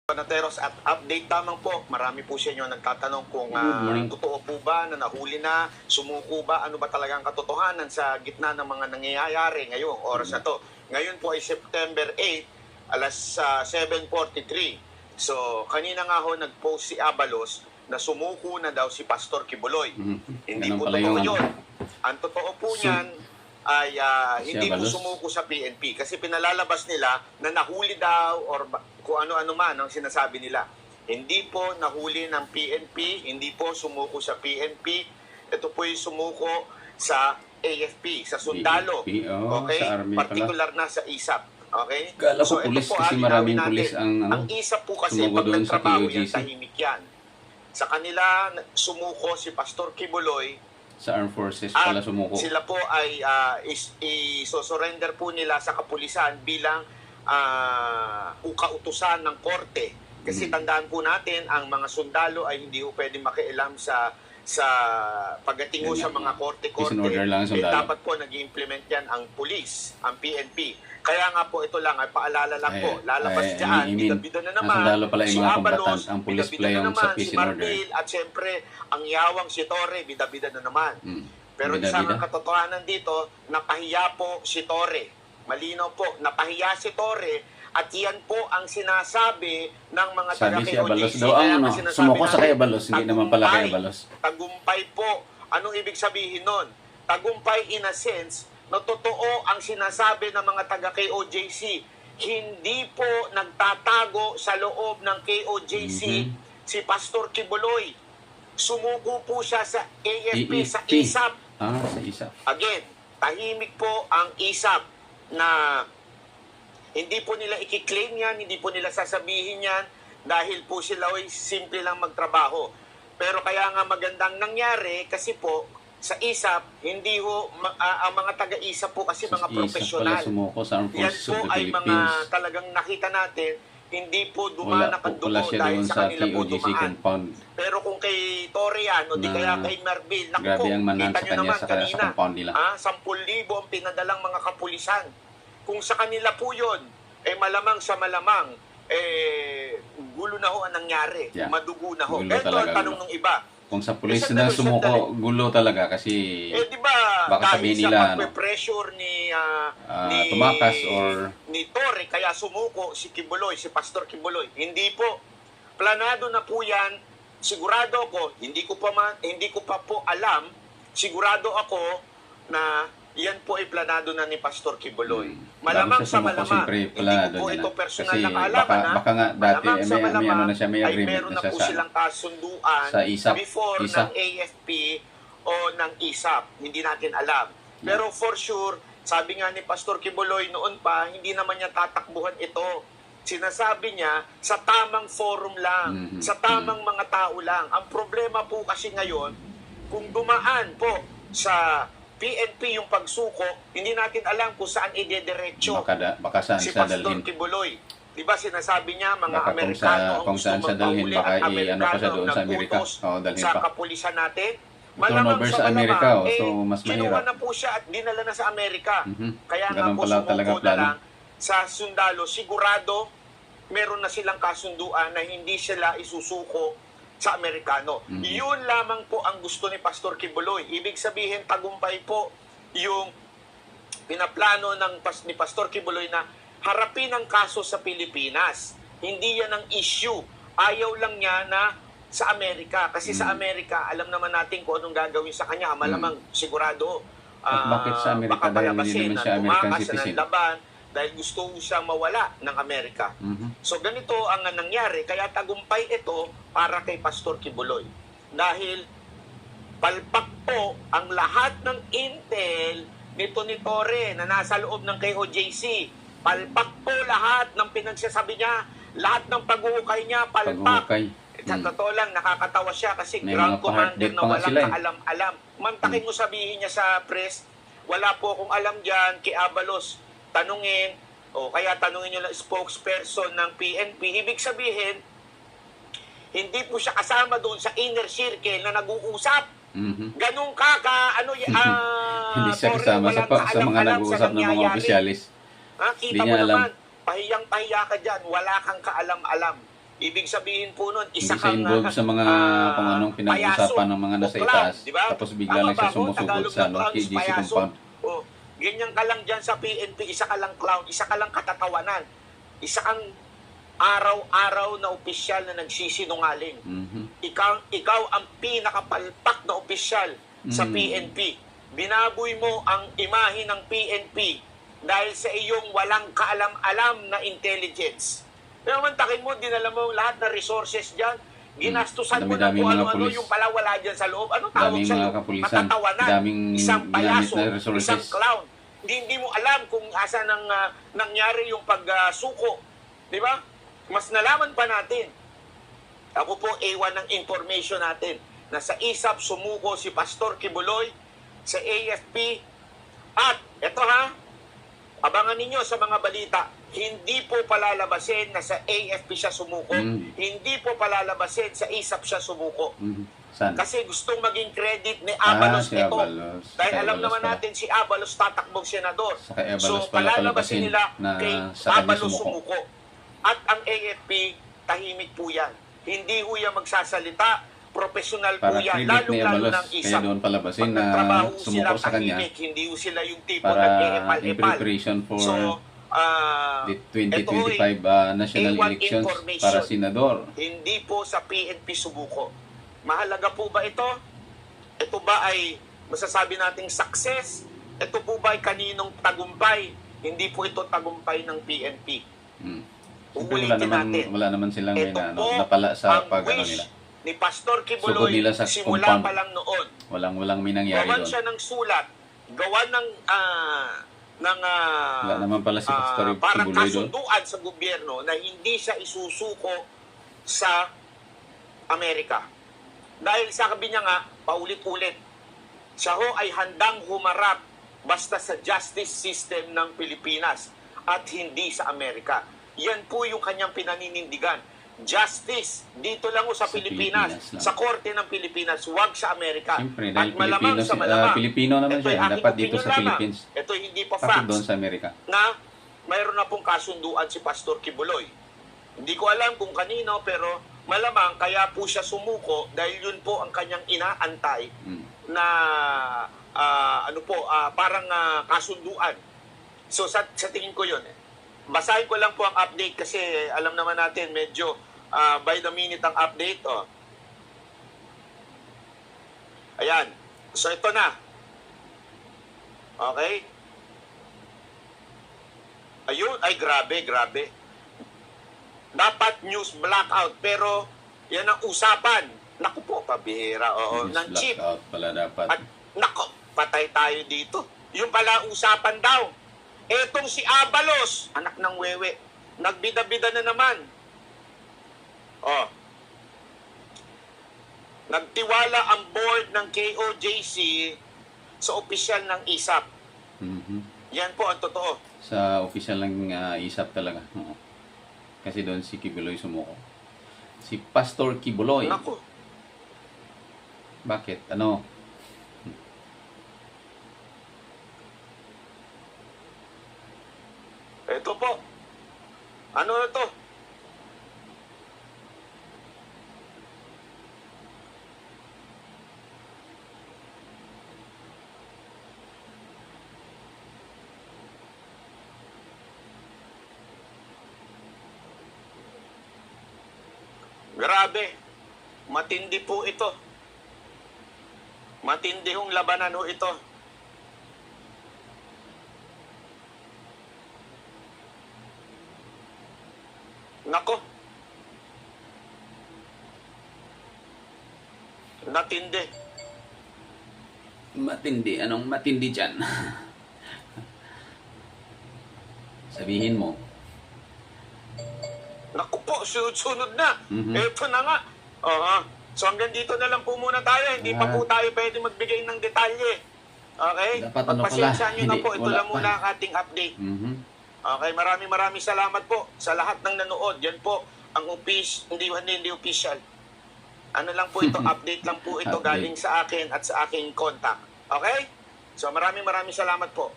Panateros at update lamang po. Marami po sa inyo nagtatanong kung totoo po ba na nahuli na, sumuko ba, ano ba talagang katotohanan sa gitna ng mga nangyayari ngayong oras na to. Ngayon po ay September 8, alas 7:43. So, kanina nga ho nag-post si Abalos na sumuko na daw si Pastor Kibuloy. Hindi po totoo yun. Ang totoo po niyan ay hindi po sumuko sa PNP kasi pinalalabas nila na nahuli daw or kung ano-ano man ang sinasabi nila. Hindi po nahuli ng PNP, hindi po sumuko sa PNP. Ito po yung sumuko sa AFP, sa sundalo. Okay? Sa army Particular na sa ISAP. Okay? Kala ko pulis kasi maraming pulis ang ISAP po kasi pag nagtrabaho yan, tahimik yan. Sa kanila sumuko si Pastor Kibuloy. Sa Armed Forces pala sumuko. Sila po ay isosurrender po nila sa kapulisan bilang kautusan ng korte. Kasi tandaan po natin, ang mga sundalo ay hindi po pwede makialam sa pagdating sa mga korte-korte. Dapat po nag-i-implement yan ang police, ang PNP. Kaya nga po ito lang, ay paalala lang po. Lalabas dyan, bida-bida na naman. Si Abalos, ang bida-bida na naman. Si Marbil, at siyempre, ang yawang si Torre, bida-bida na naman. Pero isang katotohanan dito, napahiya po si Torre. Malinaw po, napahiya si Torre at yan po ang sinasabi ng mga taga-KOJC. Sumuko sa kay Abalos, hindi naman pala kay Abalos. Tagumpay po. Anong ibig sabihin nun? Tagumpay in a sense na totoo ang sinasabi ng mga taga-KOJC. Hindi po nagtatago sa loob ng KOJC si Pastor Kibuloy. Sumuko po siya sa AFP, sa ISAP. Sa ISAP. Again, tahimik po ang ISAP na hindi po nila i-claim yan, hindi po nila sasabihin yan dahil po sila ay simple lang magtrabaho. Pero kaya nga magandang nangyari kasi po sa ISAP, hindi ho, ang mga taga-ISAP po kasi mga profesional. Yan po ay mga talagang nakita natin, hindi po dumanakad dugo dahil sa kanila po dumaan. Pero kung kay Torian o di kaya kay Marbil, naku po, kita nyo naman kanina, 10,000 ang pinadalang mga kapulisan. Kung sa kanila po yun, malamang sa malamang, gulo na ho ang nangyari. Madugo na ho. Ito ang tanong ng iba. Kung sa pulis na sumuko, gulo talaga kasi di ba, baka sabihin nila pagpe-pressure ni tumakas or ni Torre kaya sumuko si Kibuloy, si Pastor Kibuloy. Hindi po. Planado na po yan. Sigurado ako, hindi ko pa po alam, sigurado ako na yan po ay planado na ni Pastor Kibuloy. Malamang sa malamang, hindi ko po ito personal na kaalaman baka nga dati may ano na siya, may agreement meron na po silang kasunduan sa ISAP, before ng AFP o ng ISAP. Hindi natin alam. Pero for sure, sabi nga ni Pastor Kibuloy noon pa, hindi naman niya tatakbuhan ito. Sinasabi niya, sa tamang forum lang, sa tamang mga tao lang. Ang problema po kasi ngayon, kung dumaan po sa PNP yung pagsuko, hindi natin alam kung saan idediretso baka saan si sa Pastor dalhin. Kibuloy. Diba sinasabi niya, mga Baka Amerikano kung saan sa dalhin, baka ano pa siya doon sa Amerika. Dalhin sa pa. kapulisan natin. Turnover sa Amerika, so mas mahirap. Kinuha na po siya at dinala na sa Amerika. Kaya nga Ganun po pala talaga sumuko na lang sa sundalo. Sigurado, meron na silang kasunduan na hindi sila isusuko sa Amerikano. Yun lamang po ang gusto ni Pastor Kibuloy. Ibig sabihin, tagumpay po yung pinaplano ni Pastor Kibuloy na harapin ang kaso sa Pilipinas. Hindi yan ang issue. Ayaw lang niya na sa Amerika. Kasi sa Amerika, alam naman natin kung anong gagawin sa kanya. Malamang sigurado, bakit sa Amerika baka dahil hindi naman siya American citizen? Dahil gusto siyang mawala ng Amerika. So ganito ang nangyari, kaya tagumpay ito para kay Pastor Kibuloy. Dahil palpak po ang lahat ng intel nito ni Torre na nasa loob ng KOJC. Palpak po lahat ng pinagsasabi niya, lahat ng pag-uukay niya, palpak. Sa totoo lang, nakakatawa siya kasi ground commander na walang kaalam-alam. Mantakin mo sabihin niya sa press, wala po akong alam dyan kay Abalos. Tanungin, o kaya tanungin nyo lang spokesperson ng PNP. Ibig sabihin, hindi po siya kasama doon sa inner circle na nag-uusap. Ganun hindi siya kasama sa mga nag-uusap ng mga opisyalis. Kita mo naman, pahiyang-pahiya ka dyan, wala kang kaalam-alam. Ibig sabihin po nun, Hindi isa siya kang involved sa mga kung anong pinag-usapan ng mga nasa itaas. Diba? Tapos bigla Tama lang siya ba ako? sumusugod Tagalog sa na clown, KGC payaso. compound. Oh, ganyan ka lang dyan sa PNP, isa ka lang clown, isa ka lang katatawanan. Isa kang araw-araw na opisyal na nagsisinungaling. Ikaw ang pinakapalpak na opisyal sa PNP. Binaboy mo ang imahe ng PNP dahil sa iyong walang kaalam-alam na intelligence. Pero mantakin mo, dinala mo lahat ng resources dyan, ginastusan mo na Dami-dami kung mga ano-ano, pulis. yung pala wala dyan sa loob. Anong tawag Daming sa'yo? mga kapulisan, Katatawanan, daming isang ginamit payaso, na resources. isang clown. Hindi mo alam kung asa nangyari yung pagsuko. Di ba? Mas nalaman pa natin. Ako po, ewan ng information natin na sa ISAP sumuko si Pastor Kibuloy, sa AFP, at eto ha, abangan ninyo sa mga balita, hindi po palalabasin na sa AFP siya sumuko, hindi po palalabasin sa ISAP siya sumuko. Saan? Kasi gustong maging credit ni Abalos si ito. Abalos. Dahil Kay alam Abalos naman pala. natin si Abalos tatakbong senador. Sa kay Abalos So pala palalabasin palabasin nila na kay sa kanya Abalos sumuko. sumuko. At ang AFP, tahimik po yan. Hindi ho yan magsasalita, professional po Para yan, credit ni lalo-lalo Abalos. ng Kaya isang doon palabasin pag na nagtrabaho sila sumuko sa kanya tahimik, hindi ho sila yung tipo para in nag-e-epal-epal. preparation for So, the 2025 national A1 elections information. para senador. Hindi po sa PNP sumuko. Mahalaga po ba ito? Ito ba ay masasabi nating success? Ito po ba ay kaninong tagumpay? Hindi po ito tagumpay ng PNP. Siyempre Uulitin natin. wala naman silang may Ito po napala sa ang pag-ano wish nila. ni Pastor Sugod Kibuloy nila sa simula compound. pa lang noon. Walang may nangyari Gawan doon. siya ng sulat, gawan ng Wala naman pala si Pastor parang Kibuloy doon. kasunduan sa gobyerno na hindi siya isusuko sa Amerika. Dahil sabi niya nga, paulit-ulit, siya ho ay handang humarap basta sa justice system ng Pilipinas at hindi sa Amerika. Yan po yung kanyang pinaninindigan. Justice, dito lang ho sa Pilipinas, Pilipinas lang. sa korte ng Pilipinas, huwag sa Amerika. Siyempre, At dahil malamang sa Pilipino, malamang, Pilipino naman ito'y siya. aking Dapat dito opinion sa lamang. Philippines. Ito hindi pa Bakit doon facts sa Amerika? na mayroon na pong kasunduan si Pastor Kibuloy. Hindi ko alam kung kanino, pero malamang kaya po siya sumuko dahil yun po ang kanyang inaantay na parang kasunduan. So sa tingin ko yun. Basahin ko lang po ang update kasi alam naman natin medyo by the minute ang update. Oh. Ayan. So ito na. Okay? Ayun, ay grabe. Dapat news blackout, pero yan ang usapan. Naku po, pabihira, oo, ng chief. Blackout pala dapat. At naku, patay tayo dito. Yung pala usapan daw. Etong si Abalos, anak ng wewe, nagbida-bida na naman. Oh. Nagtiwala ang board ng KOJC sa opisyal ng ISAP. Yan po ang totoo. Sa official ng ISAP talaga. Oo. Kasi doon si Kibuloy sumuko. Si Pastor Kibuloy. Naku. Bakit? Ano? Ito po. Ano na to? Grabe. Matindi po ito. Matindi hong labanan ho ito. Nako. Natindi. Matindi. Anong matindi dyan? Sabihin mo. Naku po, sunod-sunod na. Ito na nga. So hanggang dito na lang po muna tayo. Hindi pa po tayo pwede magbigay ng detalye. Okay? Dapat ano Pagpasensya pala, nyo na hindi, po. Ito wala lang pa. muna ang ating update. Okay, maraming salamat po sa lahat ng nanood. Yan po ang hindi official. Ano lang po ito, update lang po ito Update. galing sa akin at sa aking contact. Okay? So maraming salamat po.